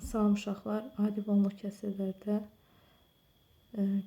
Salam uşaqlar, adi bonluq kəsirlərdə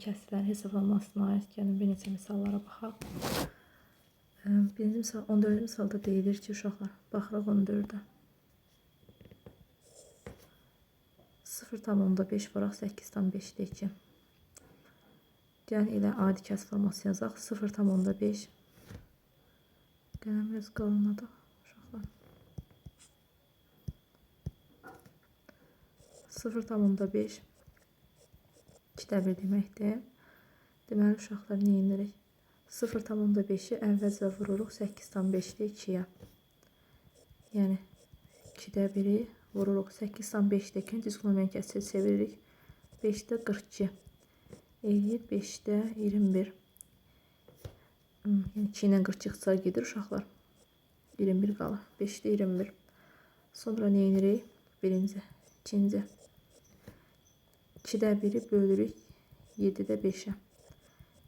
kəsirlərin hesablanmasına aid gəlin bir neçə misallara baxaq. Birinci misal 14-cü misalda deyilir ki, uşaqlar, baxırıq 14-də. 0,5 vuraq 8,5-də 2. Gəlin elə adi kəsir forması yazaq. 0,5 qələm biraz qalınladıq uşaqlar. 0,5 2də 1 deməkdir. Deməli, uşaqlar nə edirik? 0,5-i əvvəlcə vururuq 8,5-də 2-yə. Yəni, 2də 1-i vururuq 8,5-də 2-ni diskonomen kəsiri çeviririk. 5-də 42. Eləyir 5-də 21. Yəni, 2 ilə 42 ixtisar gedir uşaqlar. 21 qalır. 5-də 21. Sonra nə edirik? Birinci, ikinci. 2də 1-i bölürük 7də 5-ə.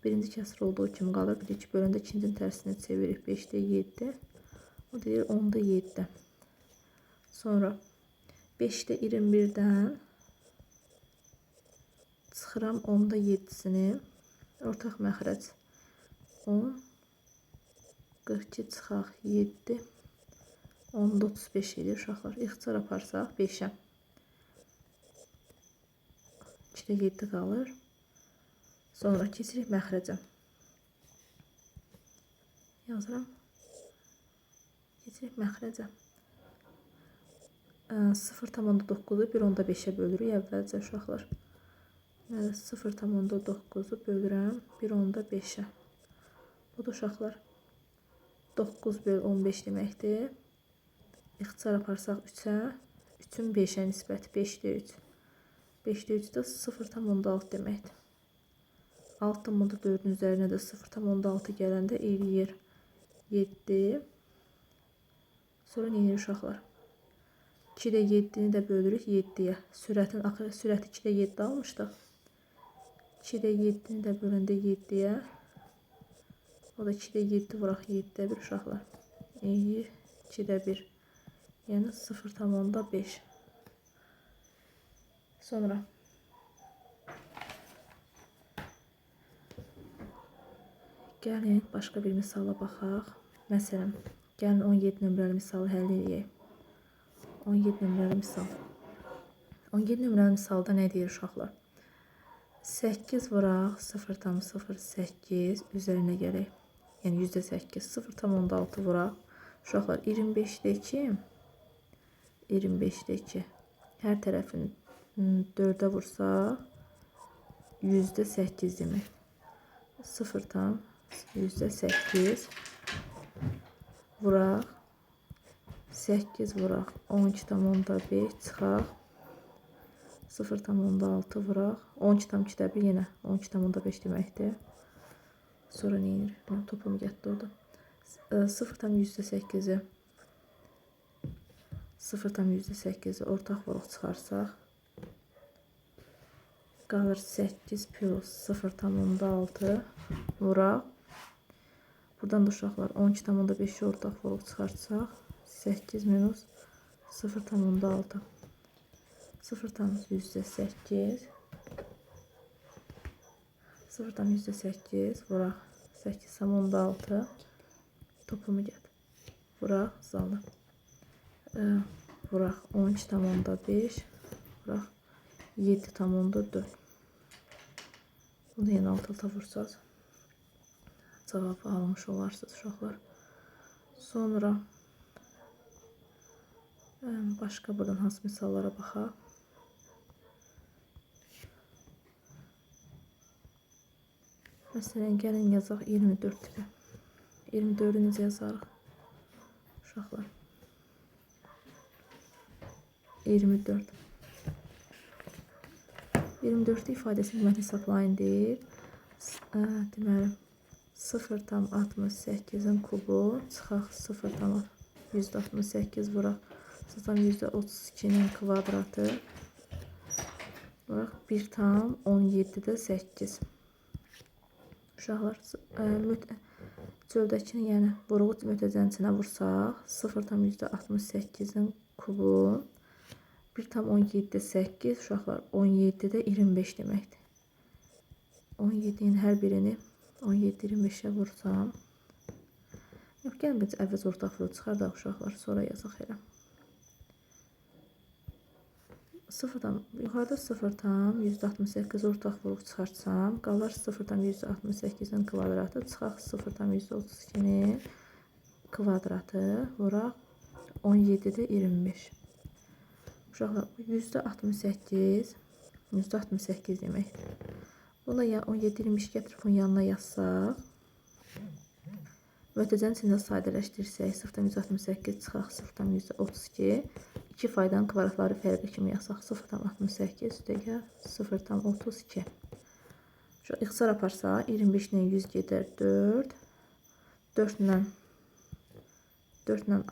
Birinci kəsir olduğu kimi qalır. Bir 2 böləndə ikincinin tərsini çeviririk. 5də 7. O deyir 10da 7. Sonra 5də 21-dən çıxıram 10da 7-sini. Ortaq məxrəc 10. 42 çıxaq 7. 10da 35 edir uşaqlar. İxtisar aparsaq 5-ə. 2də 7 qalır. Sonra keçirik məxrəcə. Yazıram. Keçirik məxrəcə. 0,9-u 1,5-ə bölürük əvvəlcə uşaqlar. 0,9-u bölürəm 1,5-ə. Bu da uşaqlar 9 böl 15 deməkdir. İxtisar aparsaq 3-ə. 3-ün 5-ə nisbəti 5də 3. 5də 3 də 0,6 deməkdir. 6-da 4-ün üzərinə də 0,6 gələndə eləyir 7. Sonra nə edir uşaqlar? 2də 7-ni də bölürük 7-yə. Sürəti 2də 7 almışdıq. 2də 7-ni də böləndə 7-yə. O da 2də 7 vuraq 7də 1 uşaqlar. Eləyir 2də 1. Yəni 0,5. Sonra gəlin başqa bir misala baxaq. Məsələn, gəlin 17 nömrəli misalı həll edək. 17 nömrəli misal. 17 nömrəli misalda nə deyir uşaqlar? 8 vuraq 0,08 üzərinə gələk. Yəni %8. 0,6 vuraq. Uşaqlar 25-də 2. 25-də 2. Hər tərəfini 4-ə vursaq %8 demək. 0,8 vuraq 8 vuraq 12,5 çıxaq 0,6 vuraq 12,2-də 1 yenə 12,5 deməkdir. Sonra nə edir? Topumu getdi orada. 0,8-i 0,8-i ortaq vuruq çıxarsaq qalır 8 plus 0,6 vuraq. Buradan da uşaqlar 12,5-i ortaq vuruq çıxarsaq 8 minus 0,6. 0,8 0,8 vuraq 8,6 topumu get. Vuraq zalı. Vuraq 12,5 vuraq 7,4. Bunu yenə alt-alta vursaq cavabı almış olarsınız uşaqlar. Sonra başqa buradan hansı misallara baxaq. Məsələn, gəlin yazaq 24 tipi. 24-ü necə yazarıq? Uşaqlar. 24. 24 ifadəsini mən hesablayın deyir. Deməli, 0,68-in kubu çıxaq 0,168 vuraq 0,32-nin kvadratı vuraq 1,17-də 8. Uşaqlar, çöldəkini, yəni vuruğu mötəzənin içinə vursaq 0,168-in kubu 1,17'də 8 uşaqlar 17'də 25 deməkdir. 17'nin hər birini 17-25'ə vursam. Yox, gəlin biz əvvəz ortaqlığı çıxardaq uşaqlar, sonra yazaq elə. Yuxarıda 0,168 ortaqlıq çıxartsam, qalar 0,168'in kvadratı, çıxaq 0,132'nin kvadratı, vuraq 17'də 25. Uşaqlar, %68 deməkdir. Buna 17-25 gətirib bunun yanına yazsaq, mötərizənin içində sadələşdirsək, 0,168 çıxaq 0,132, 2 faydanın kvadratları fərqi kimi yazsaq, 0,68 üstəgəl 0,32. İxtisar aparsa, 25 ilə 100 gedər 4, 4 ilə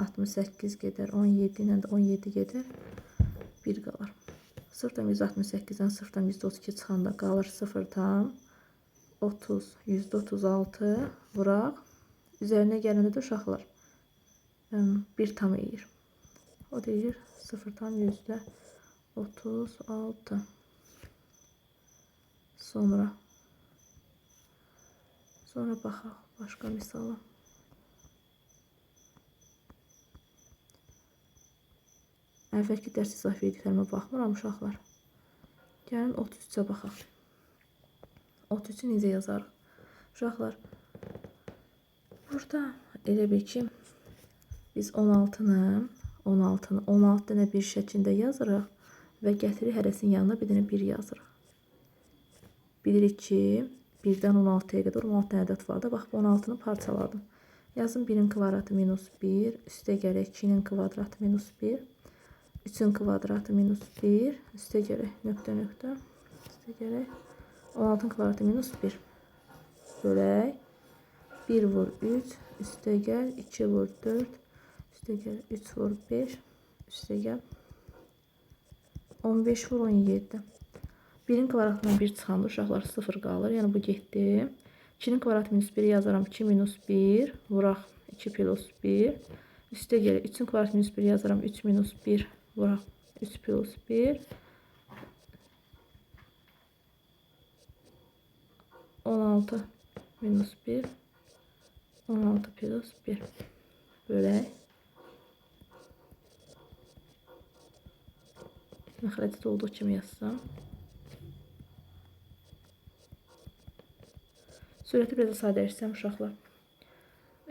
68 gedər, 17 ilə də 17 gedər, 1 qalar. 0,168-dən 0,132 çıxanda qalır 0,30, %36 vuraq. Üzərinə gələndə də uşaqlar 1 tam eləyir. O deyir 0,36. Sonra baxaq başqa misala. Əvvəlki dərs izah verdiklərimə baxmıram uşaqlar. Gəlin 33'ə baxaq. 33'ü necə yazarıq? Uşaqlar, burada elə bil ki, biz 16'nı 16 dənə bir şəklində yazırıq və gətirik hərəsinin yanına bir dənə 1 yazırıq. Bilirik ki, 1-dən 16'ya qədər 16 dənə ədəd var da. Bax, 16'nı parçaladım. Yazın 1'in kvadratı minus 1, üstə gələk 2'nin kvadratı minus 1, 3'ün kvadratı minus 1, üstə gələk nöqtə, üstə gələk 16'ın kvadratı minus 1. Bölək 1 vur 3, üstə gəl 2 vur 4, üstə gəl 3 vur 5, üstə gəl 15 vur 17. 1'in kvadratından 1 çıxanda uşaqlar 0 qalır. Yəni bu getdi. 2'nin kvadratı minus 1 yazaram. 2 minus 1 vuraq 2 plus 1. Üstə gəlir 3'ün kvadratı minus 1 yazaram. 3 minus 1 vuraq 3 plus 1. 16 minus 1. 16 plus 1. Bölək. Məxrəcdə olduğu kimi yazsam. Sürəti biraz sadələşsəm uşaqlar.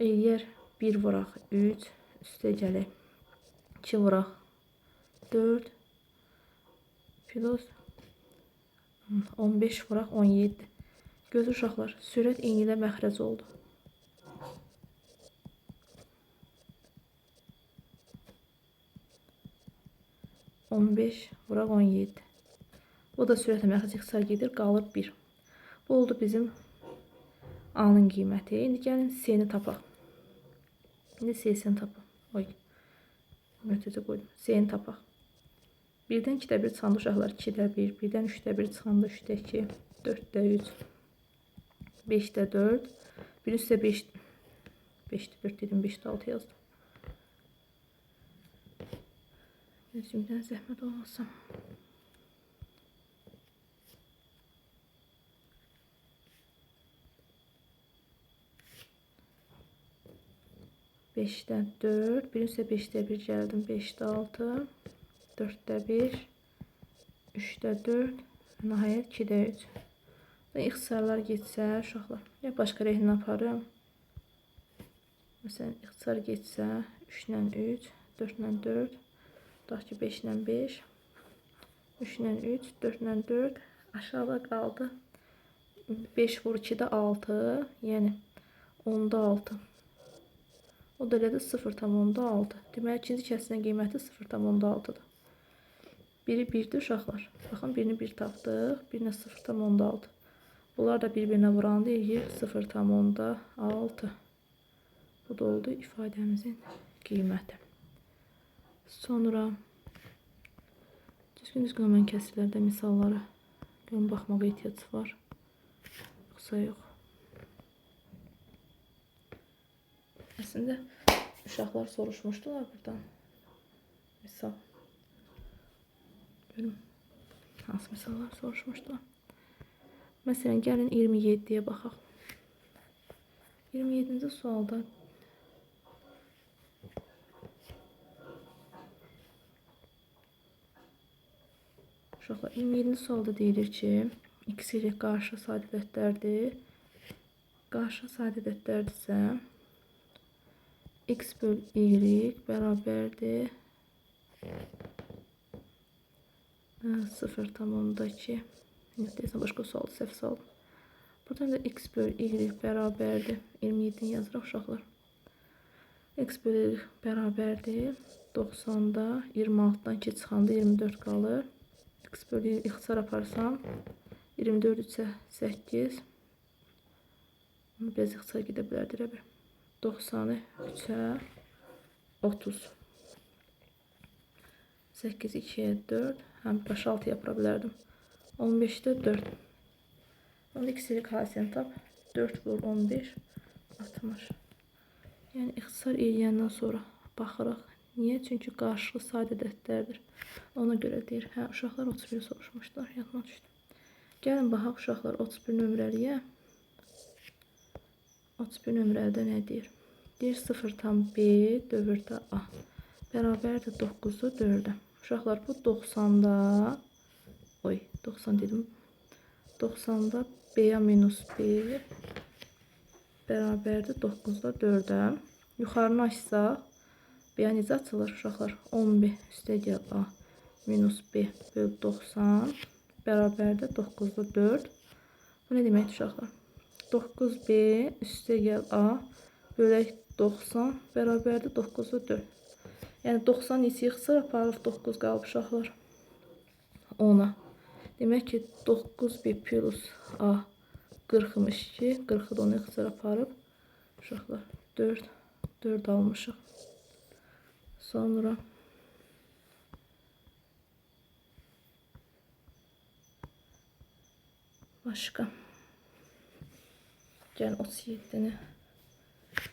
Yer 1 vuraq 3, üstə gələk 2 vuraq 4 plus 15 vuraq 17. Göz uşaqlar, sürət eyni ilə məxrəc oldu. vuraq 17. Bu da sürətlə məxrəc ixtisar gedir, qalır 1. Bu oldu bizim A-nın qiyməti. İndi gəlin C-ni tapaq. İndi C-sini tapaq. Oy. Mötərizə qoydum. C-ni tapaq. 1-dən 2-də 1 çıxanda uşaqlar 2-də 1, 1-dən 3-də 1 çıxanda 3-də 2, 4-də 3, 5-də 4, 1 üstə 5, 5-də 4 dedim, 5-də 6 yazdım. Gözümdən zəhmət olmasın. 5'də 4, 1 üstə 5'də 1 gəldim, 5'də 6, 4'də 1, 3'də 4, nəhayət 2'də 3. İxtisarlar getsə, uşaqlar, ya başqa rəhini aparım. Məsələn, ixtisar getsə, 3 ilə 3, 4 ilə 4, tutaq ki 5 ilə 5, 3 ilə 3, 4 ilə 4, aşağıda qaldı. 5 vur 2'də 6, yəni 10'da 6. O da elədir 0,6. Deməli, ikinci kəsrin qiyməti 0,6-dır. Biri 1'dir uşaqlar. Baxın, birini 1 tapdıq, birinə 0,6. Bunlar da bir-birinə vuranda eləyir 0,6. Bu da oldu ifadəmizin qiyməti. Sonra düzgün mən kəsirlərdə misallara görün baxmağa ehtiyac var. Yoxsa yox. Əslində uşaqlar soruşmuşdular buradan. Misal. Görüm hansı misallar soruşmuşdular. Məsələn, gəlin 27-yə baxaq. 27-ci sualda uşaqlar 27-ci sualda deyilir ki, x, y qarşı sadə ədədlərdir. Qarşı sadə ədədlərdirsə, x böl y bərabərdir 0,2. Deyəsən, başqa sualda səhv saldım. Buradan da x böl y bərabərdir 27-ni yazırıq uşaqlar. X böl y bərabərdir 90-da 26-dan 2 çıxanda 24 qalır. X böl y ixtisar aparsam 24 3-ə 8. Biraz ixtisar gedə bilərdir. 90-ı 3-ə 30. 8 2-yə 4. Həm başa 6 yapıra bilərdim. 15-də 4. Onda x-lik hasiyəni tap. 4 böl 15 60. Yəni ixtisar eləyəndən sonra baxırıq. Niyə? Çünki qarşılığı sadə ədədlərdir. Ona görə deyir. Hə, uşaqlar 31 soruşmuşlar. Yadıma düşdü. Gəlin baxaq uşaqlar 31 nömrəliyə. 31 nömrəlidə nə deyir? Deyir 0,b dövrdə a bərabərdir 9-da 4-ə. Uşaqlar bu 90-da 90 dedim. 90-da b-ya minus b bərabərdir 9-da 4-ə. Yuxarını açsaq b-ya necə açılır uşaqlar? 10b üstə gəl a minus b böl 90 bərabərdir 9-da 4. Bu nə deməkdir uşaqlar? 9b üstə gəl a bölək 90 bərabərdir 9-da 4. Yəni 90 neçə ixtisar aparır 9 qalıb uşaqlar 10-a. Demək ki 9b plus a 40'mış ki 40'ı da 10 ixtisar aparıb uşaqlar 4 almışıq. Sonra başqa. Gəlin 37-ni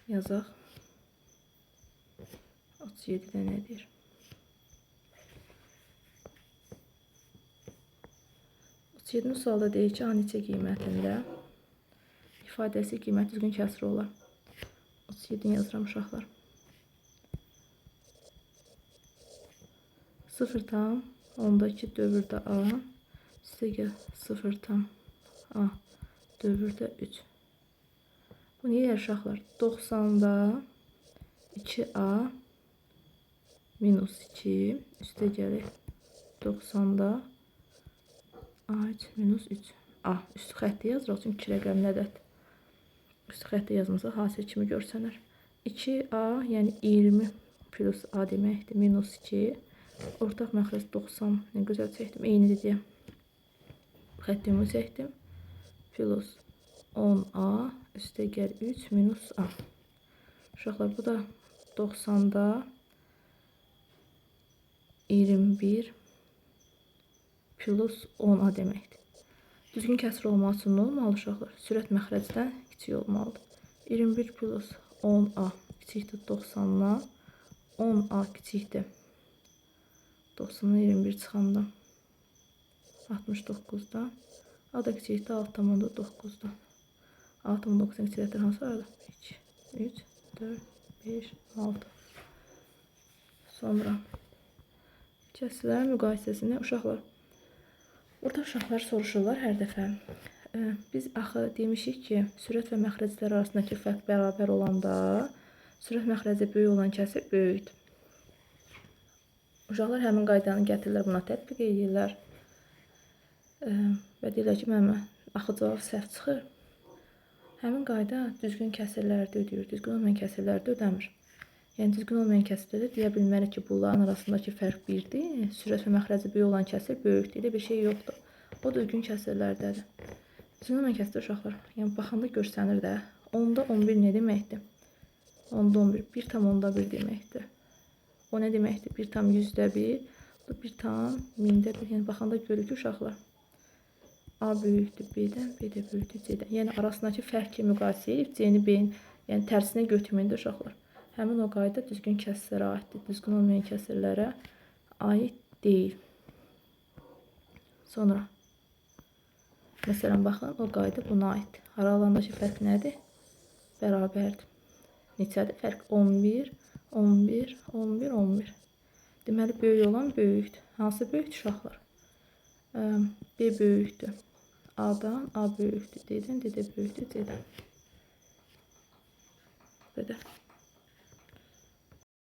yazaq. 37-də nə deyir? 37-ci sualda deyir ki, A neçə qiymətində ifadəsi qiymət düzgün kəsri olar. 37-ni yazıram uşaqlar. 0,2 dövrdə A üstə gəl 0,a dövrdə 3. Bu nə deyir uşaqlar? 90-da 2a minus 2 üstə gəlir 90-da a3 minus 3 a üstü xətti yazırıq çünki 2 rəqəmli ədəd. Üstü xətti yazmasa hasil kimi görsənər. 2a yəni 20 plus a deməkdir minus 2 ortaq məxrəc 90 nə gözəl çəkdim eynidir deyə xəttimi çəkdim plus 10a üstə gəl 3 minus a. Uşaqlar bu da 90'da 21 plus 10a deməkdir. Düzgün kəsr olmaq üçün nə olmalı uşaqlar? Sürət məxrəcdən kiçik olmalıdır. 21 plus 10a kiçikdir 90'dan 10a kiçikdir 90'dan 21 çıxanda 69'dan a da kiçikdir 6,9'dan 6,9'dan kiçikdir hansı arada? 2 3 4 5 6. Sonra kəsrlərin müqayisəsini uşaqlar. Burada uşaqlar soruşurlar hər dəfə. Biz axı demişik ki, sürət və məxrəclər arasındakı fərq bərabər olanda sürət məxrəci böyük olan kəsir böyükdür. Uşaqlar həmin qaydanı gətirirlər, buna tətbiq edirlər. Və deyirlər ki, müəllimə, axı cavab səhv çıxır. Həmin qayda düzgün kəsirlərdə ödəyir, düzgün olmayan kəsirlərdə ödəmir. Yəni düzgün olmayan kəsirlərdə deyə bilmərik ki, bunların arasındakı fərq 1-dir. Sürət və məxrəci böyük olan kəsir böyükdür. Elə bir şey yoxdur. O düzgün kəsirlərdədir. Düzgün olmayan kəsir uşaqlar. Yəni baxanda görsənir də. 10'da 11 nə deməkdir? 10'da 11 1,1 deməkdir. O nə deməkdir? 1,100'də 1. Bu 1,1000'də 1. Yəni baxanda görürük ki, uşaqlar. A böyükdür B-dən, B də böyükdür C-dən. Yəni arasındakı fərqi müqayisə edib C-ni B-nin, yəni tərsinə götürməyində uşaqlar. Həmin o qayda düzgün kəsirlərə aiddir. Düzgün olmayan kəsirlərə aid deyil. Sonra məsələn baxın, o qayda buna aiddir. Aralarındakı fərq nədir? Bərabərdir. Neçədir fərq? 11, 11, 11, 11. Deməli, böyük olan böyükdür. Hansı böyükdür uşaqlar? B böyükdür. A-dan, A böyükdür. D-dən, D də böyükdür, C-dən. Belə.